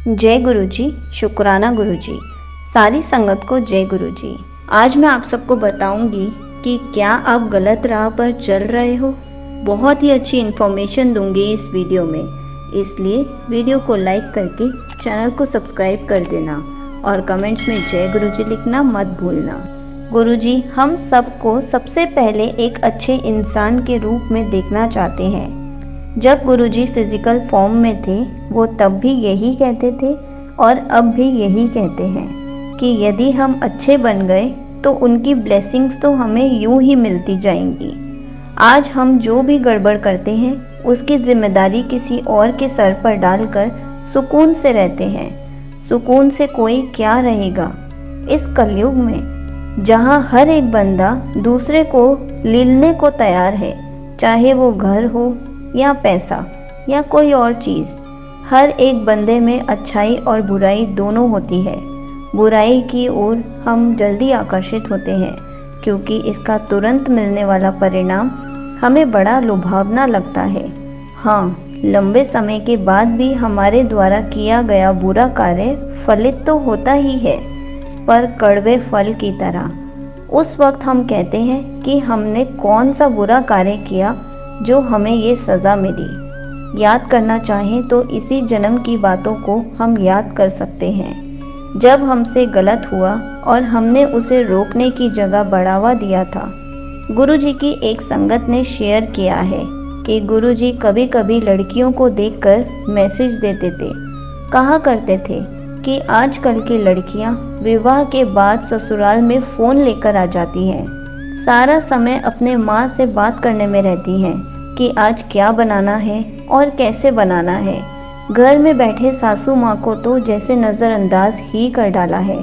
जय गुरुजी, शुक्राना गुरुजी, सारी संगत को जय गुरुजी। आज मैं आप सबको बताऊंगी कि क्या आप गलत राह पर चल रहे हो। बहुत ही अच्छी इन्फॉर्मेशन दूंगी इस वीडियो में, इसलिए वीडियो को लाइक करके चैनल को सब्सक्राइब कर देना और कमेंट्स में जय गुरुजी लिखना मत भूलना। गुरुजी हम सबको सबसे पहले एक अच्छे इंसान के रूप में देखना चाहते हैं। जब गुरुजी फिजिकल फॉर्म में थे वो तब भी यही कहते थे और अब भी यही कहते हैं कि यदि हम अच्छे बन गए तो उनकी ब्लेसिंग्स तो हमें यूं ही मिलती जाएंगी। आज हम जो भी गड़बड़ करते हैं उसकी जिम्मेदारी किसी और के सर पर डालकर सुकून से रहते हैं। सुकून से कोई क्या रहेगा इस कलयुग में, जहाँ हर एक बंदा दूसरे को लीलने को तैयार है, चाहे वो घर हो या पैसा या कोई और चीज़। हर एक बंदे में अच्छाई और बुराई दोनों होती है। बुराई की ओर हम जल्दी आकर्षित होते हैं क्योंकि इसका तुरंत मिलने वाला परिणाम हमें बड़ा लुभावना लगता है। हाँ, लंबे समय के बाद भी हमारे द्वारा किया गया बुरा कार्य फलित तो होता ही है, पर कड़वे फल की तरह। उस वक्त हम कहते हैं कि हमने कौन सा बुरा कार्य किया जो हमें ये सज़ा मिली। याद करना चाहें तो इसी जन्म की बातों को हम याद कर सकते हैं, जब हमसे गलत हुआ और हमने उसे रोकने की जगह बढ़ावा दिया था। गुरुजी की एक संगत ने शेयर किया है कि गुरुजी कभी कभी लड़कियों को देखकर मैसेज देते थे। कहा करते थे कि आजकल की लड़कियां विवाह के बाद ससुराल में फ़ोन लेकर आ जाती हैं। सारा समय अपने माँ से बात करने में रहती हैं कि आज क्या बनाना है और कैसे बनाना है। घर में बैठे सासू माँ को तो जैसे नज़रअंदाज ही कर डाला है।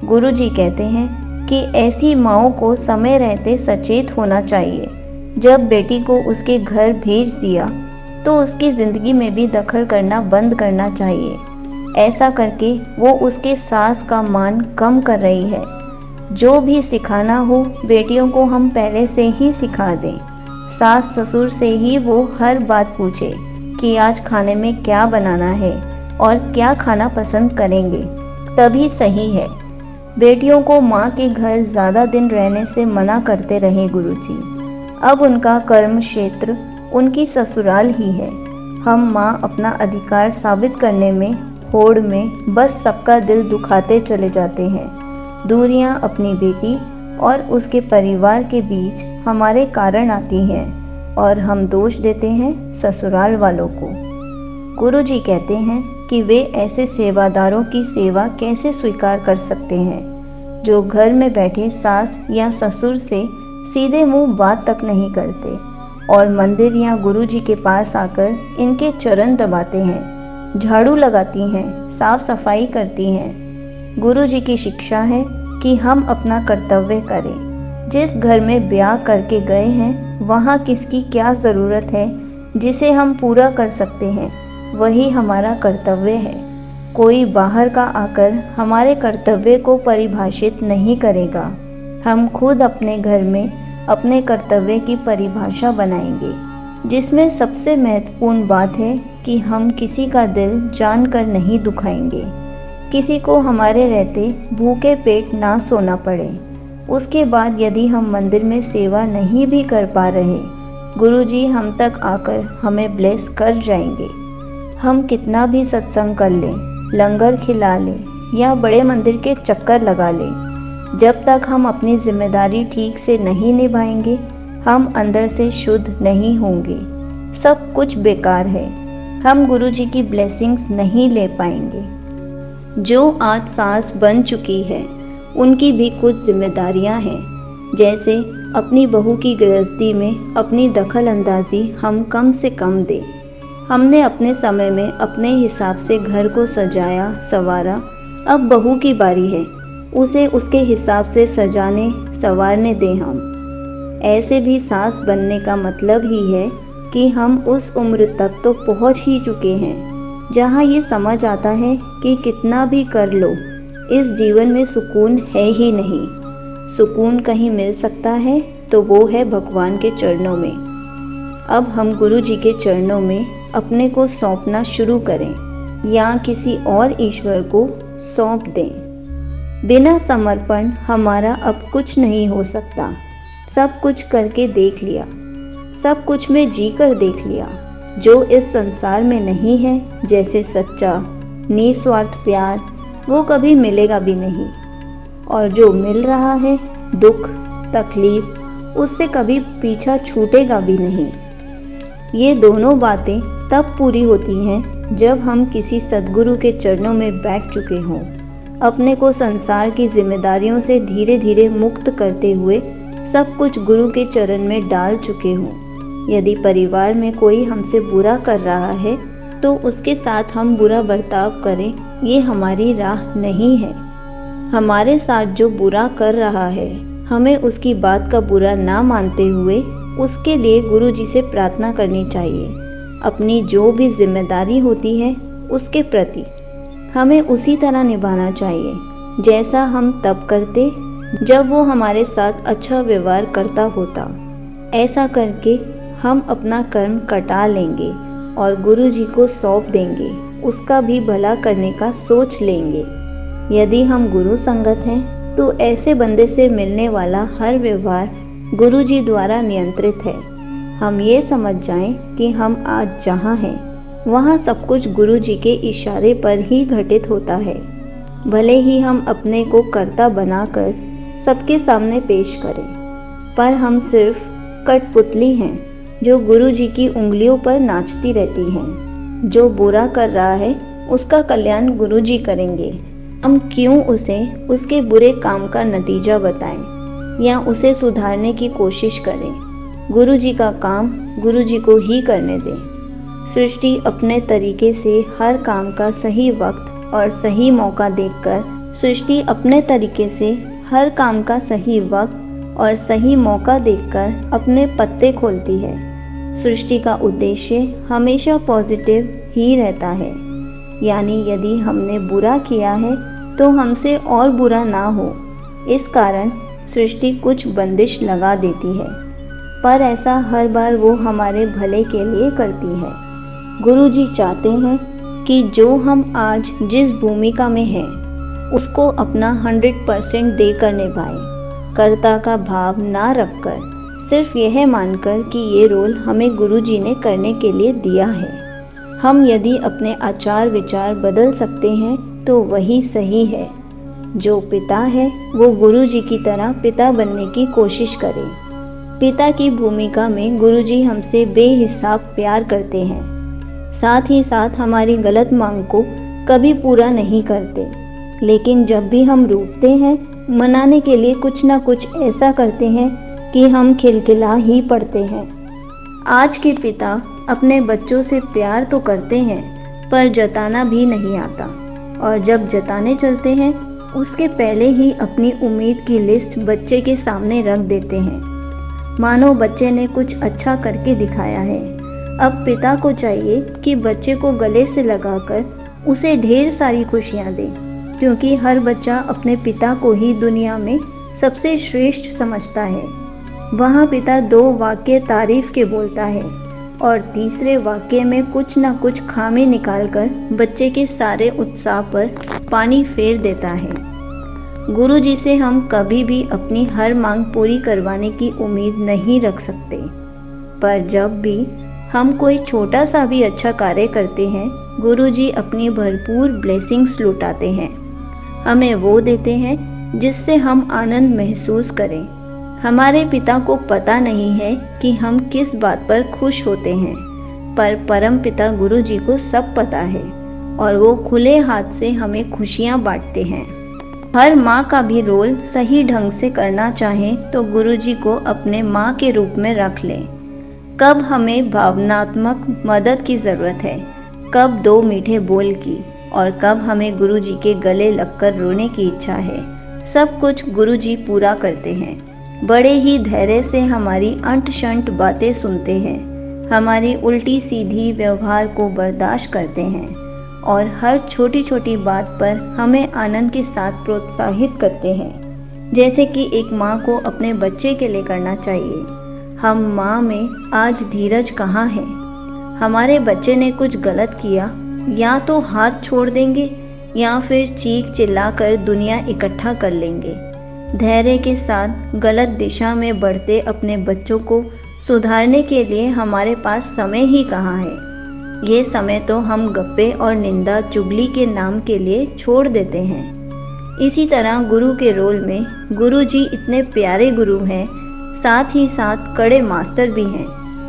गुरुजी कहते हैं कि ऐसी माँओं को समय रहते सचेत होना चाहिए। जब बेटी को उसके घर भेज दिया तो उसकी ज़िंदगी में भी दखल करना बंद करना चाहिए। ऐसा करके वो उसके सास का मान कम कर रही है। जो भी सिखाना हो बेटियों को हम पहले से ही सिखा दें। सास ससुर से ही वो हर बात पूछे कि आज खाने में क्या बनाना है और क्या खाना पसंद करेंगे, तभी सही है। बेटियों को माँ के घर ज़्यादा दिन रहने से मना करते रहे गुरुजी। अब उनका कर्म क्षेत्र उनकी ससुराल ही है। हम माँ अपना अधिकार साबित करने में होड़ में बस सबका दिल दुखाते चले जाते हैं। दूरियां अपनी बेटी और उसके परिवार के बीच हमारे कारण आती हैं और हम दोष देते हैं ससुराल वालों को। गुरुजी कहते हैं कि वे ऐसे सेवादारों की सेवा कैसे स्वीकार कर सकते हैं जो घर में बैठे सास या ससुर से सीधे मुंह बात तक नहीं करते और मंदिर या गुरुजी के पास आकर इनके चरण दबाते हैं, झाड़ू लगाती हैं, साफ सफाई करती हैं। गुरुजी की शिक्षा है कि हम अपना कर्तव्य करें। जिस घर में ब्याह करके गए हैं वहाँ किसकी क्या ज़रूरत है जिसे हम पूरा कर सकते हैं, वही हमारा कर्तव्य है। कोई बाहर का आकर हमारे कर्तव्य को परिभाषित नहीं करेगा। हम खुद अपने घर में अपने कर्तव्य की परिभाषा बनाएंगे, जिसमें सबसे महत्वपूर्ण बात है कि हम किसी का दिल जानकर नहीं दुखाएंगे। किसी को हमारे रहते भूखे पेट ना सोना पड़े। उसके बाद यदि हम मंदिर में सेवा नहीं भी कर पा रहे, गुरुजी हम तक आकर हमें ब्लेस कर जाएंगे। हम कितना भी सत्संग कर लें, लंगर खिला लें या बड़े मंदिर के चक्कर लगा लें, जब तक हम अपनी जिम्मेदारी ठीक से नहीं निभाएंगे हम अंदर से शुद्ध नहीं होंगे। सब कुछ बेकार है। हम गुरुजी की ब्लेसिंग्स नहीं ले पाएंगे। जो आज सास बन चुकी है उनकी भी कुछ जिम्मेदारियां हैं, जैसे अपनी बहू की गृहस्थी में अपनी दखल अंदाजी हम कम से कम दें। हमने अपने समय में अपने हिसाब से घर को सजाया संवारा, अब बहू की बारी है, उसे उसके हिसाब से सजाने संवारने दें। हम ऐसे भी सास बनने का मतलब ही है कि हम उस उम्र तक तो पहुंच ही चुके हैं जहां ये समझ आता है कि कितना भी कर लो इस जीवन में सुकून है ही नहीं। सुकून कहीं मिल सकता है तो वो है भगवान के चरणों में। अब हम गुरु जी के चरणों में अपने को सौंपना शुरू करें। या किसी और ईश्वर को सौंप दें। बिना समर्पण हमारा अब कुछ नहीं हो सकता। सब कुछ करके देख लिया, सब कुछ में जी कर देख लिया। जो इस संसार में नहीं है, जैसे सच्चा निस्वार्थ प्यार, वो कभी मिलेगा भी नहीं। और जो मिल रहा है, दुख तकलीफ, उससे कभी पीछा छूटेगा भी नहीं। ये दोनों बातें तब पूरी होती हैं जब हम किसी सद्गुरु के चरणों में बैठ चुके हों, अपने को संसार की जिम्मेदारियों से धीरे धीरे मुक्त करते हुए सब कुछ गुरु के चरण में डाल चुके हों। यदि परिवार में कोई हमसे बुरा कर रहा है तो उसके साथ हम बुरा बर्ताव करें, ये हमारी राह नहीं है। हमारे साथ जो बुरा कर रहा है, हमें उसकी बात का बुरा ना मानते हुए उसके लिए गुरु जी से प्रार्थना करनी चाहिए। अपनी जो भी जिम्मेदारी होती है उसके प्रति हमें उसी तरह निभाना चाहिए जैसा हम तब करते जब वो हमारे साथ अच्छा व्यवहार करता होता। ऐसा करके हम अपना कर्म कटा लेंगे और गुरु जी को सौंप देंगे, उसका भी भला करने का सोच लेंगे। यदि हम गुरु संगत हैं तो ऐसे बंदे से मिलने वाला हर व्यवहार गुरु जी द्वारा नियंत्रित है। हम ये समझ जाएं कि हम आज जहाँ हैं वहाँ सब कुछ गुरु जी के इशारे पर ही घटित होता है। भले ही हम अपने को कर्ता बनाकर सबके सामने पेश करें, पर हम सिर्फ कठपुतली हैं जो गुरु जी की उंगलियों पर नाचती रहती हैं। जो बुरा कर रहा है उसका कल्याण गुरु जी करेंगे। हम क्यों उसे उसके बुरे काम का नतीजा बताएं या उसे सुधारने की कोशिश करें। गुरु जी का काम गुरु जी को ही करने दें। सृष्टि अपने तरीके से हर काम का सही वक्त और सही मौका देखकर सृष्टि अपने तरीके से हर काम का सही वक्त और सही मौका देखकर अपने पत्ते खोलती है। सृष्टि का उद्देश्य हमेशा पॉजिटिव ही रहता है, यानी यदि हमने बुरा किया है तो हमसे और बुरा ना हो। इस कारण सृष्टि कुछ बंदिश लगा देती है, पर ऐसा हर बार वो हमारे भले के लिए करती है। गुरु जी चाहते हैं कि जो हम आज जिस भूमिका में हैं उसको अपना 100% देकर निभाएं, कर्ता का भाव ना रखकर, सिर्फ यह मानकर कि ये रोल हमें गुरु जी ने करने के लिए दिया है। हम यदि अपने आचार विचार बदल सकते हैं तो वही सही है। जो पिता है वो गुरु जी की तरह पिता बनने की कोशिश करे। पिता की भूमिका में गुरु जी हमसे बेहिसाब प्यार करते हैं, साथ ही साथ हमारी गलत मांग को कभी पूरा नहीं करते। लेकिन जब भी हम रूठते हैं, मनाने के लिए कुछ ना कुछ ऐसा करते हैं कि हम खिलखिला ही पड़ते हैं। आज के पिता अपने बच्चों से प्यार तो करते हैं पर जताना भी नहीं आता, और जब जताने चलते हैं उसके पहले ही अपनी उम्मीद की लिस्ट बच्चे के सामने रख देते हैं, मानो बच्चे ने कुछ अच्छा करके दिखाया है। अब पिता को चाहिए कि बच्चे को गले से लगाकर उसे ढेर सारी खुशियां दे, क्योंकि हर बच्चा अपने पिता को ही दुनिया में सबसे श्रेष्ठ समझता है। वहाँ पिता 2 वाक्य तारीफ के बोलता है और तीसरे वाक्य में कुछ ना कुछ खामी निकालकर बच्चे के सारे उत्साह पर पानी फेर देता है। गुरु जी से हम कभी भी अपनी हर मांग पूरी करवाने की उम्मीद नहीं रख सकते, पर जब भी हम कोई छोटा सा भी अच्छा कार्य करते हैं, गुरु जी अपनी भरपूर ब्लेसिंग्स लुटाते हैं। हमें वो देते हैं जिससे हम आनंद महसूस करें। हमारे पिता को पता नहीं है कि हम किस बात पर खुश होते हैं, पर परम पिता गुरु जी को सब पता है और वो खुले हाथ से हमें खुशियाँ बांटते हैं। हर माँ का भी रोल सही ढंग से करना चाहें तो गुरु जी को अपने माँ के रूप में रख लें। कब हमें भावनात्मक मदद की ज़रूरत है, कब 2 मीठे बोल की, और कब हमें गुरु जी के गले लगकर रोने की इच्छा है, सब कुछ गुरु जी पूरा करते हैं। बड़े ही धैर्य से हमारी अंट शंट बातें सुनते हैं, हमारी उल्टी सीधी व्यवहार को बर्दाश्त करते हैं और हर छोटी छोटी बात पर हमें आनंद के साथ प्रोत्साहित करते हैं, जैसे कि एक माँ को अपने बच्चे के लिए करना चाहिए। हम माँ में आज धीरज कहाँ है? हमारे बच्चे ने कुछ गलत किया, या तो हाथ छोड़ देंगे या फिर चीख चिल्लाकर दुनिया इकट्ठा कर लेंगे। धैर्य के साथ गलत दिशा में बढ़ते अपने बच्चों को सुधारने के लिए हमारे पास समय ही कहाँ है। ये समय तो हम गप्पे और निंदा चुगली के नाम के लिए छोड़ देते हैं। इसी तरह गुरु के रोल में गुरु जी इतने प्यारे गुरु हैं, साथ ही साथ कड़े मास्टर भी हैं।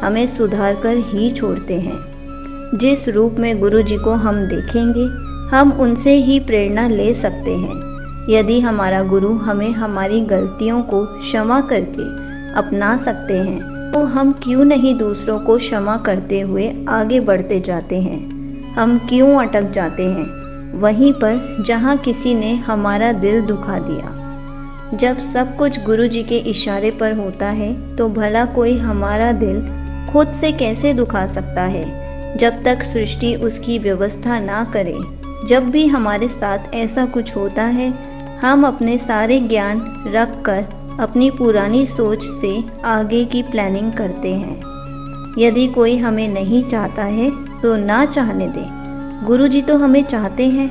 हमें सुधार कर ही छोड़ते हैं। जिस रूप में गुरु जी को हम देखेंगे, हम उनसे ही प्रेरणा ले सकते हैं। यदि हमारा गुरु हमें हमारी गलतियों को क्षमा करके अपना सकते हैं, तो हम क्यों नहीं दूसरों को क्षमा करते हुए आगे बढ़ते जाते हैं। हम क्यों अटक जाते हैं वहीं पर जहाँ किसी ने हमारा दिल दुखा दिया। जब सब कुछ गुरु जी के इशारे पर होता है, तो भला कोई हमारा दिल खुद से कैसे दुखा सकता है, जब तक सृष्टि उसकी व्यवस्था ना करे। जब भी हमारे साथ ऐसा कुछ होता है, हम अपने सारे ज्ञान रख कर अपनी पुरानी सोच से आगे की प्लानिंग करते हैं। यदि कोई हमें नहीं चाहता है तो ना चाहने दें। गुरु जी तो हमें चाहते हैं।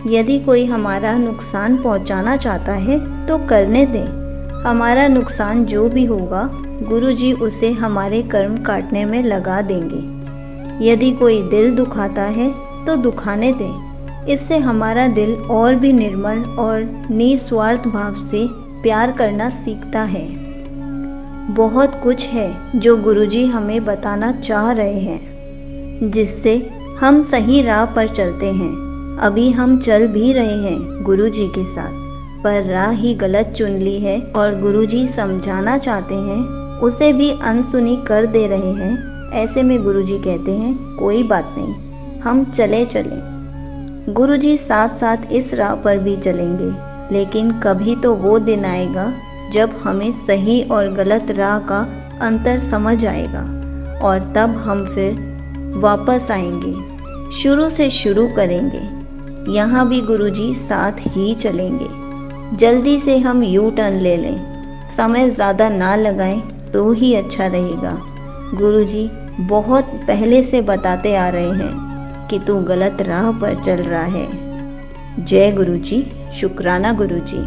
यदि कोई हमारा नुकसान पहुंचाना चाहता है तो करने दें। हमारा नुकसान जो भी होगा, गुरु जी उसे हमारे कर्म काटने में लगा देंगे। यदि कोई दिल दुखाता है तो दुखाने दें। इससे हमारा दिल और भी निर्मल और निस्वार्थ भाव से प्यार करना सीखता है। बहुत कुछ है जो गुरुजी हमें बताना चाह रहे हैं, जिससे हम सही राह पर चलते हैं। अभी हम चल भी रहे हैं गुरुजी के साथ, पर राह ही गलत चुन ली है और गुरुजी समझाना चाहते हैं, उसे भी अनसुनी कर दे रहे हैं। ऐसे में गुरुजी कहते हैं, कोई बात नहीं, हम चले चलें। गुरुजी साथ साथ इस राह पर भी चलेंगे, लेकिन कभी तो वो दिन आएगा जब हमें सही और गलत राह का अंतर समझ आएगा, और तब हम फिर वापस आएंगे, शुरू से शुरू करेंगे। यहाँ भी गुरुजी साथ ही चलेंगे। जल्दी से हम यू टर्न ले लें, समय ज़्यादा ना लगाएं तो ही अच्छा रहेगा। गुरुजी बहुत पहले से बताते आ रहे हैं कि तू गलत राह पर चल रहा है। जय गुरुजी, शुक्राना गुरुजी।